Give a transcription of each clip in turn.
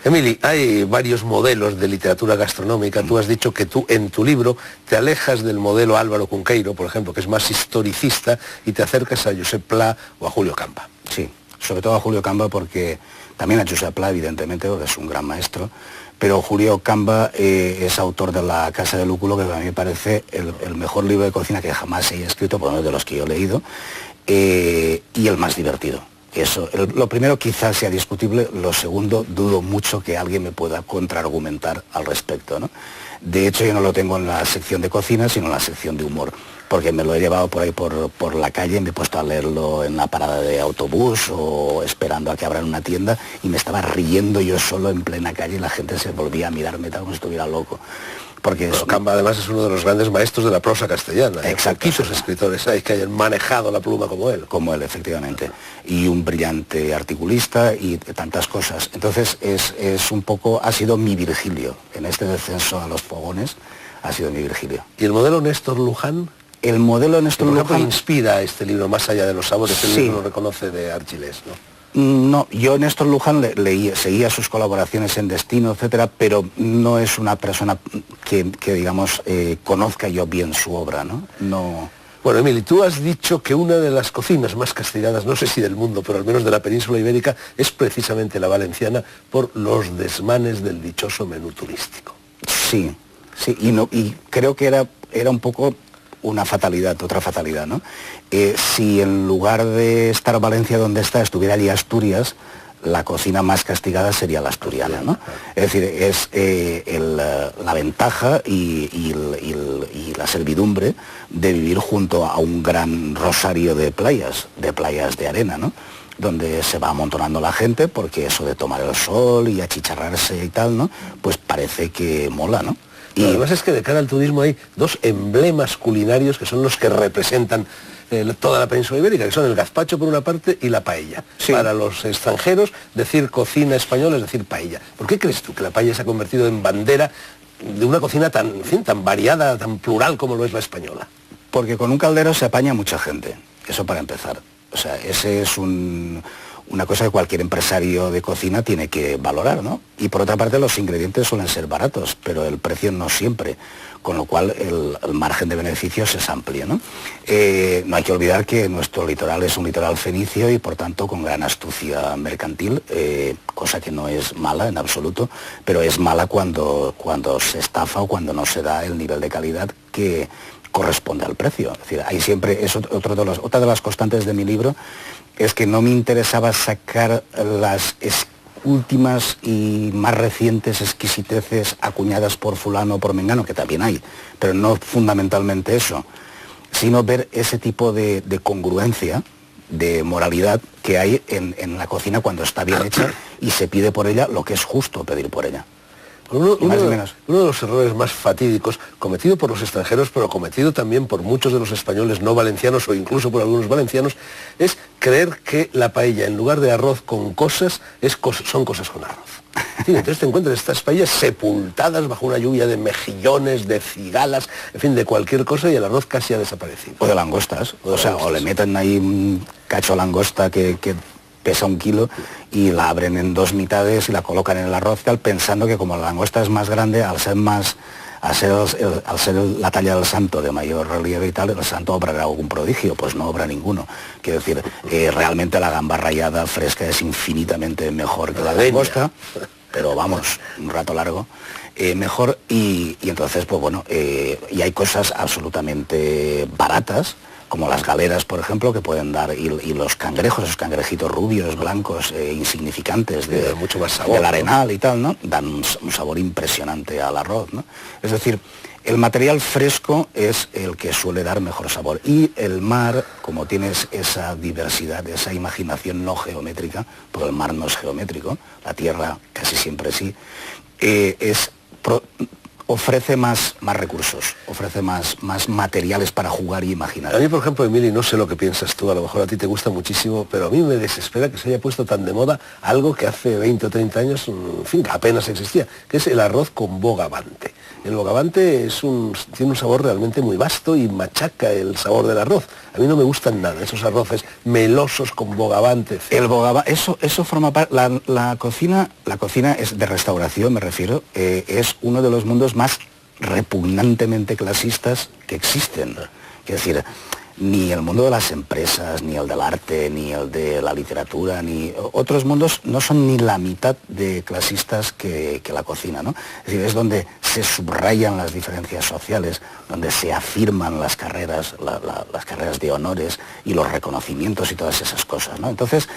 Emili, hay varios modelos de literatura gastronómica. Tú has dicho que tú en tu libro te alejas del modelo Álvaro Cunqueiro, por ejemplo, que es más historicista, y te acercas a Josep Pla o a Julio Camba. Sí, sobre todo a Julio Camba, porque también a Josep Pla, evidentemente, porque es un gran maestro, pero Julio Camba es autor de La Casa de Lúculo, que a mí me parece el mejor libro de cocina que jamás se haya escrito, por lo menos de los que yo he leído, y el más divertido. Eso, lo primero quizás sea discutible, lo segundo dudo mucho que alguien me pueda contraargumentar al respecto, ¿no? De hecho yo no lo tengo en la sección de cocina, sino en la sección de humor, porque me lo he llevado por ahí por la calle, me he puesto a leerlo en la parada de autobús o esperando a que abran una tienda y me estaba riendo yo solo en plena calle y la gente se volvía a mirarme tal como si estuviera loco. Porque Camba además es uno de los grandes maestros de la prosa castellana. Exacto. Poquitos escritores hay que hayan manejado la pluma como él. Como él, efectivamente. Y un brillante articulista y tantas cosas. Entonces es un poco, ha sido mi Virgilio. En este descenso a los fogones ha sido mi Virgilio. ¿Y el modelo Néstor Luján? El modelo Néstor Luján inspira este libro, más allá de los sabores, sí. El libro lo reconoce de Archilés, ¿no? No, yo Néstor Luján seguía sus colaboraciones en Destino, etcétera, pero no es una persona que digamos, conozca yo bien su obra, ¿no? No. Bueno, Emili, tú has dicho que una de las cocinas más castigadas, no sé si del mundo, pero al menos de la península ibérica, es precisamente la valenciana por los desmanes del dichoso menú turístico. Sí, sí, y creo que era un poco una fatalidad, otra fatalidad, ¿no? Si en lugar de estar Valencia donde está, estuviera allí Asturias, la cocina más castigada sería la asturiana, ¿no? Es decir, es la ventaja y la servidumbre de vivir junto a un gran rosario de playas de arena, ¿no? Donde se va amontonando la gente, porque eso de tomar el sol y achicharrarse y tal, ¿no? Pues parece que mola, ¿no? Y además es que de cara al turismo hay dos emblemas culinarios que son los que representan toda la península ibérica, que son el gazpacho por una parte y la paella. Sí. Para los extranjeros, decir cocina española es decir paella. ¿Por qué crees tú que la paella se ha convertido en bandera de una cocina tan, en fin, tan variada, tan plural como lo es la española? Porque con un caldero se apaña mucha gente, eso para empezar. O sea, ese es una cosa que cualquier empresario de cocina tiene que valorar, ¿no? Y por otra parte los ingredientes suelen ser baratos, pero el precio no siempre, con lo cual el margen de beneficios es amplio, ¿no? No hay que olvidar que nuestro litoral es un litoral fenicio y por tanto con gran astucia mercantil, cosa que no es mala en absoluto, pero es mala cuando se estafa o cuando no se da el nivel de calidad que corresponde al precio. Es decir, hay siempre, es otra de las constantes de mi libro, es que no me interesaba sacar las últimas y más recientes exquisiteces acuñadas por fulano o por mengano, que también hay, pero no fundamentalmente eso, sino ver ese tipo de congruencia, de moralidad que hay en la cocina cuando está bien hecha y se pide por ella lo que es justo pedir por ella. Uno de los errores más fatídicos, cometido por los extranjeros, pero cometido también por muchos de los españoles no valencianos o incluso por algunos valencianos, es creer que la paella, en lugar de arroz con cosas, son cosas con arroz. Sí, entonces te encuentras estas paellas sepultadas bajo una lluvia de mejillones, de cigalas, en fin, de cualquier cosa, y el arroz casi ha desaparecido. O de langostas, o le meten ahí un cacho de langosta que pesa 1 kilo y la abren en 2 mitades y la colocan en el arroz tal, pensando que como la langosta es más grande, al ser la talla del santo de mayor relieve y tal, el santo obrará algún prodigio. Pues no obra ninguno. Quiero decir, realmente la gamba rallada fresca es infinitamente mejor que la langosta, pero vamos, un rato largo. Mejor y entonces, pues bueno, y hay cosas absolutamente baratas, como las galeras, por ejemplo, que pueden dar, y los cangrejos, esos cangrejitos rubios, blancos, insignificantes, mucho más sabor, del arenal, ¿no? Y tal, ¿no? Dan un sabor impresionante al arroz, ¿no? Es decir, el material fresco es el que suele dar mejor sabor. Y el mar, como tienes esa diversidad, esa imaginación no geométrica, porque el mar no es geométrico, la tierra casi siempre sí, ofrece más recursos, ofrece más materiales para jugar y imaginar. A mí, por ejemplo, Emili, no sé lo que piensas tú, a lo mejor a ti te gusta muchísimo, pero a mí me desespera que se haya puesto tan de moda algo que hace 20 o 30 años, en fin, apenas existía, que es el arroz con bogavante. El bogavante tiene un sabor realmente muy vasto y machaca el sabor del arroz. A mí no me gustan nada esos arroces melosos con bogavante. El bogavante, eso forma parte, la cocina es de restauración, me refiero, es uno de los mundos más repugnantemente clasistas que existen. Es decir, ni el mundo de las empresas, ni el del arte, ni el de la literatura, ni otros mundos no son ni la mitad de clasistas que la cocina, ¿no? Es decir, es donde se subrayan las diferencias sociales, donde se afirman las carreras, las carreras de honores y los reconocimientos y todas esas cosas, ¿no? Entonces,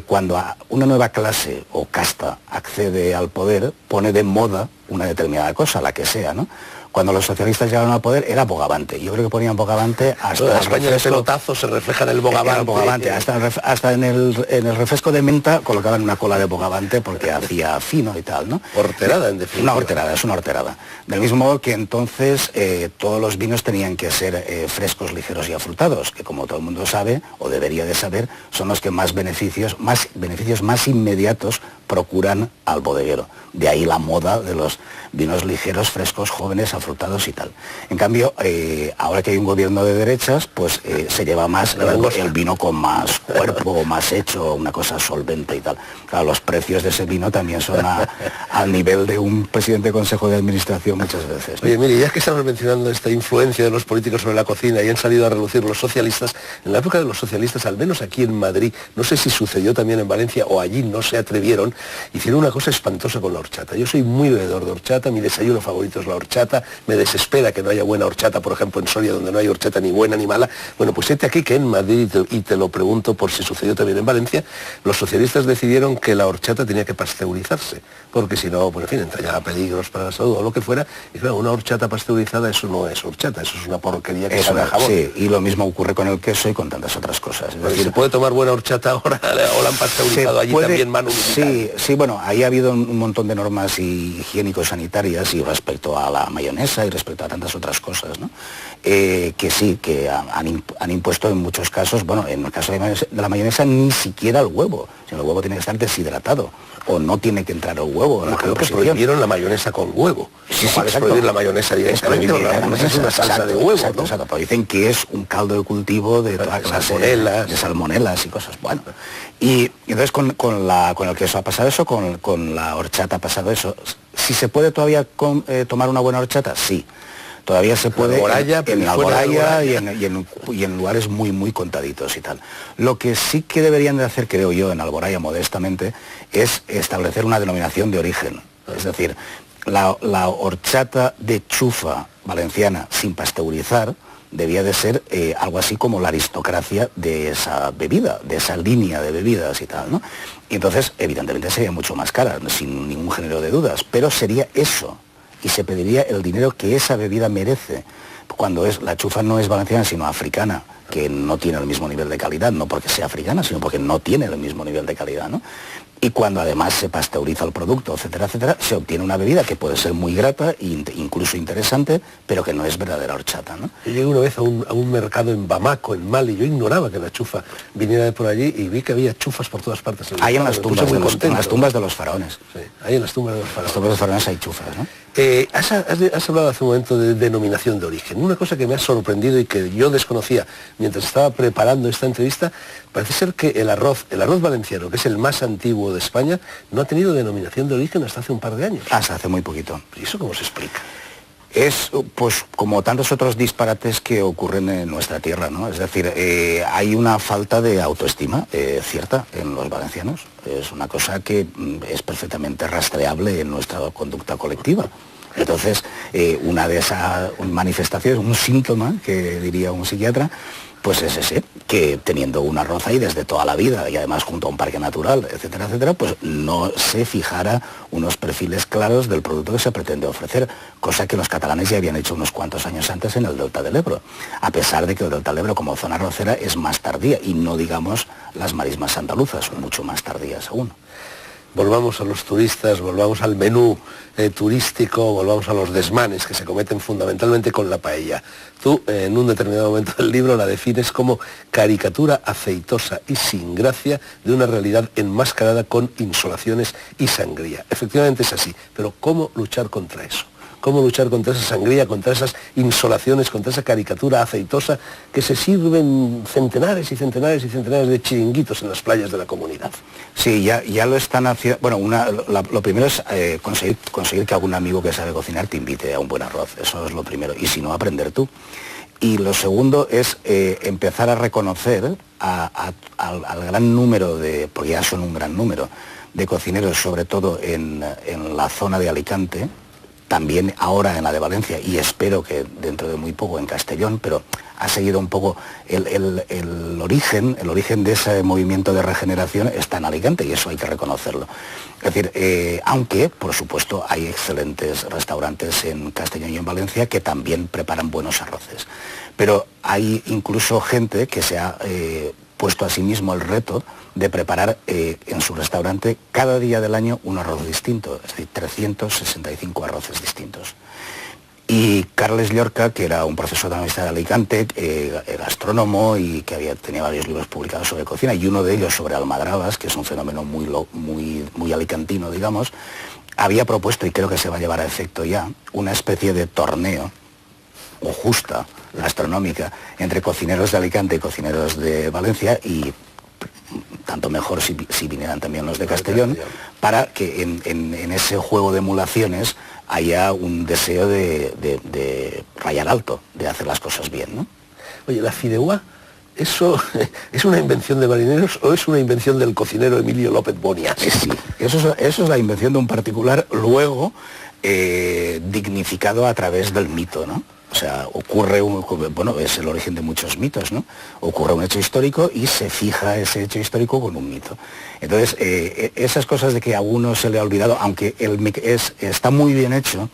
cuando una nueva clase o casta accede al poder, pone de moda una determinada cosa, la que sea, ¿no? Cuando los socialistas llegaron al poder era bogavante. Yo creo que ponían bogavante hasta en España el pelotazo se refleja en el bogavante. Hasta en el refresco de menta colocaban una cola de bogavante porque hacía fino y tal, ¿no? Horterada, en definitiva. Es una horterada. Del mismo modo que entonces todos los vinos tenían que ser frescos, ligeros y afrutados, que como todo el mundo sabe, o debería de saber, son los que más beneficios más inmediatos procuran al bodeguero. De ahí la moda de los vinos ligeros, frescos, jóvenes, afrutados y tal. En cambio, ahora que hay un gobierno de derechas, pues se lleva más el vino con más cuerpo, más hecho, una cosa solvente y tal. Claro, los precios de ese vino también son al nivel de un presidente de consejo de administración muchas veces, ¿no? Oye, mire, ya que estamos mencionando esta influencia de los políticos sobre la cocina y han salido a relucir los socialistas, en la época de los socialistas, al menos aquí en Madrid, no sé si sucedió también en Valencia o allí no se atrevieron, hicieron una cosa espantosa con la horchata. Yo soy muy bebedor de horchata, mi desayuno favorito es la horchata, me desespera que no haya buena horchata, por ejemplo, en Soria, donde no hay horchata ni buena ni mala. Bueno, pues aquí que en Madrid, y te lo pregunto por si sucedió también en Valencia, los socialistas decidieron que la horchata tenía que pasteurizarse, porque si no, pues en fin, entrañaba peligros para la salud o lo que fuera, y claro, una horchata pasteurizada, eso no es horchata, eso es una porquería que sabe a jabón. Sí, y lo mismo ocurre con el queso y con tantas otras cosas. Es decir, ¿se puede tomar buena horchata ahora o la han pasteurizado allí también, Manu? Sí, bueno, ahí ha habido un montón de normas higiénico-sanitarias y respecto a la mayonesa y respecto a tantas otras cosas, ¿no? Que sí, que han impuesto en muchos casos, bueno, en el caso de la mayonesa ni siquiera el huevo, sino el huevo tiene que estar deshidratado, o no tiene que entrar el huevo. No, creo que prohibieron la mayonesa con huevo. Sí, es prohibir la mayonesa directamente, la mayonesa es una salsa de huevo, exacto, ¿no? Exacto, pero dicen que es un caldo de cultivo de toda clase de salmonelas y cosas. Bueno, y entonces con el queso ha pasado eso, con la horchata ha pasado eso. Si se puede todavía tomar una buena horchata, sí. Todavía se puede en Alboraya y en lugares muy, muy contaditos y tal. Lo que sí que deberían de hacer, creo yo, en Alboraya modestamente, es establecer una denominación de origen. Es decir, la horchata de chufa valenciana sin pasteurizar debía de ser algo así como la aristocracia de esa bebida, de esa línea de bebidas y tal, ¿no? Y entonces, evidentemente, sería mucho más cara, sin ningún género de dudas, pero sería eso. Y se pediría el dinero que esa bebida merece. Cuando la chufa no es valenciana, sino africana, que no tiene el mismo nivel de calidad, no porque sea africana, sino porque no tiene el mismo nivel de calidad, ¿no? Y cuando además se pasteuriza el producto, etcétera, etcétera, se obtiene una bebida que puede ser muy grata e incluso interesante, pero que no es verdadera horchata, ¿no? Yo llegué una vez a un mercado en Bamako, en Mali, yo ignoraba que la chufa viniera de por allí y vi que había chufas por todas partes. Hay en las tumbas de los faraones. Sí, hay en las tumbas de los faraones. En las tumbas de los faraones hay chufas, ¿no? Has hablado hace un momento de denominación de origen. Una cosa que me ha sorprendido y que yo desconocía mientras estaba preparando esta entrevista, parece ser que el arroz valenciano, que es el más antiguo de España, no ha tenido denominación de origen hasta hace un par de años. Hasta hace muy poquito. ¿Y eso cómo se explica? Es, pues, como tantos otros disparates que ocurren en nuestra tierra, ¿no? Es decir, hay una falta de autoestima cierta en los valencianos. Es una cosa que es perfectamente rastreable en nuestra conducta colectiva. Entonces, una de esas manifestaciones, un síntoma, que diría un psiquiatra, pues es ese, que teniendo un arroz ahí desde toda la vida y además junto a un parque natural, etcétera, etcétera, pues no se fijara unos perfiles claros del producto que se pretende ofrecer, cosa que los catalanes ya habían hecho unos cuantos años antes en el Delta del Ebro, a pesar de que el Delta del Ebro como zona arrocera es más tardía, y no digamos las marismas andaluzas, mucho más tardías aún. volvamos a los turistas, volvamos al menú turístico, volvamos a los desmanes que se cometen fundamentalmente con la paella. Tú, en un determinado momento del libro, la defines como caricatura aceitosa y sin gracia de una realidad enmascarada con insolaciones y sangría. Efectivamente es así, pero ¿cómo luchar contra eso? ¿Cómo luchar contra esa sangría, contra esas insolaciones, contra esa caricatura aceitosa que se sirven centenares y centenares y centenares de chiringuitos en las playas de la comunidad? Sí, ya lo están haciendo. Bueno, lo primero es conseguir que algún amigo que sabe cocinar te invite a un buen arroz. Eso es lo primero. Y si no, aprender tú. Y lo segundo es empezar a reconocer al gran número porque ya son un gran número, de cocineros, sobre todo en la zona de Alicante, también ahora en la de Valencia, y espero que dentro de muy poco en Castellón, pero ha seguido un poco el origen de ese movimiento de regeneración está en Alicante, y eso hay que reconocerlo. Es decir, aunque, por supuesto, hay excelentes restaurantes en Castellón y en Valencia que también preparan buenos arroces. Pero hay incluso gente que se ha puesto a sí mismo el reto de preparar en su restaurante cada día del año un arroz distinto, es decir, 365 arroces distintos. Y Carles Llorca, que era un profesor de la Universidad de Alicante, gastrónomo y que tenía varios libros publicados sobre cocina, y uno de ellos sobre almadrabas, que es un fenómeno muy alicantino, digamos, había propuesto, y creo que se va a llevar a efecto ya, una especie de torneo o justa gastronómica entre cocineros de Alicante y cocineros de Valencia, y tanto mejor si vinieran también los de Castellón, para que en ese juego de emulaciones haya un deseo de rayar alto, de hacer las cosas bien, ¿no? Oye, la fideuá, ¿eso es una invención de marineros o es una invención del cocinero Emilio López Bonias? Sí, eso es la invención de un particular, luego dignificado a través del mito, ¿no? O sea, es el origen de muchos mitos, ¿no? Ocurre un hecho histórico y se fija ese hecho histórico con un mito. Entonces, esas cosas de que a uno se le ha olvidado, aunque está muy bien hecho,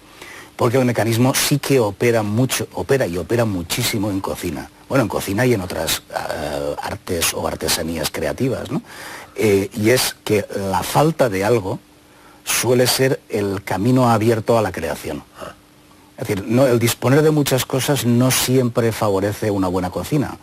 porque el mecanismo sí que opera muchísimo en cocina. Bueno, en cocina y en otras artes o artesanías creativas, ¿no? Y es que la falta de algo suele ser el camino abierto a la creación. Es decir, el disponer de muchas cosas no siempre favorece una buena cocina.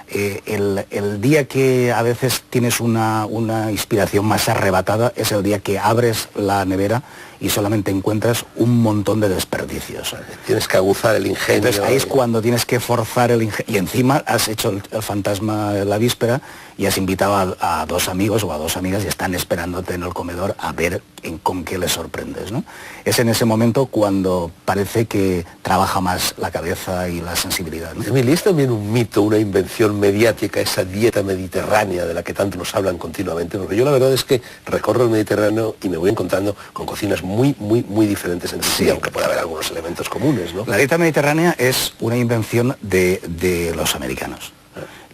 El día que a veces tienes una inspiración más arrebatada es el día que abres la nevera y solamente encuentras un montón de desperdicios. Tienes que aguzar el ingenio. Entonces ahí es cuando tienes que forzar el ingenio. Y encima has hecho el fantasma la víspera y has invitado a dos amigos o a dos amigas y están esperándote en el comedor a ver con qué les sorprendes, ¿no? Es en ese momento cuando parece que trabaja más la cabeza y la sensibilidad, ¿no? Emilio, es también un mito, una invención mediática, esa dieta mediterránea de la que tanto nos hablan continuamente, porque yo la verdad es que recorro el Mediterráneo y me voy encontrando con cocinas muy diferentes entre sí, aunque puede haber algunos elementos comunes, ¿no? La dieta mediterránea es una invención de los americanos.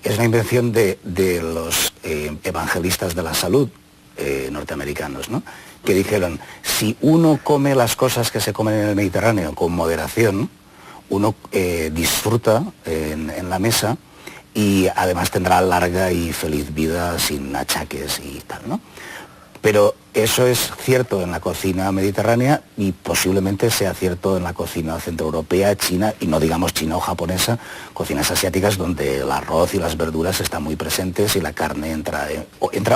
Es una invención de los evangelistas de la salud norteamericanos, ¿no? Que dijeron, si uno come las cosas que se comen en el Mediterráneo con moderación, uno disfruta en la mesa y además tendrá larga y feliz vida sin achaques y tal, ¿no? Pero eso es cierto en la cocina mediterránea y posiblemente sea cierto en la cocina centroeuropea, china, y no digamos china o japonesa, cocinas asiáticas donde el arroz y las verduras están muy presentes y la carne entra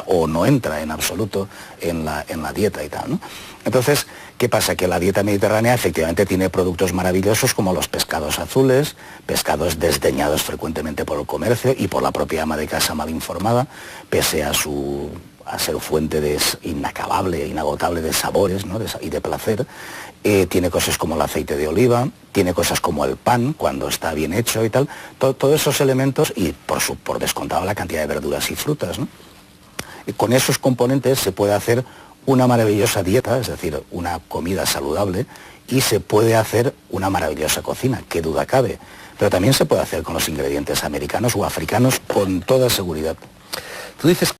o no entra en absoluto en la dieta y tal, ¿no? Entonces, ¿qué pasa? Que la dieta mediterránea efectivamente tiene productos maravillosos como los pescados azules, pescados desdeñados frecuentemente por el comercio y por la propia ama de casa mal informada, pese a ser fuente inacabable, inagotable de sabores, ¿no? y de placer. Tiene cosas como el aceite de oliva, tiene cosas como el pan, cuando está bien hecho y tal. Todos esos elementos, y por descontado la cantidad de verduras y frutas, ¿no? Y con esos componentes se puede hacer una maravillosa dieta, es decir, una comida saludable, y se puede hacer una maravillosa cocina, qué duda cabe. Pero también se puede hacer con los ingredientes americanos o africanos con toda seguridad. Tú dices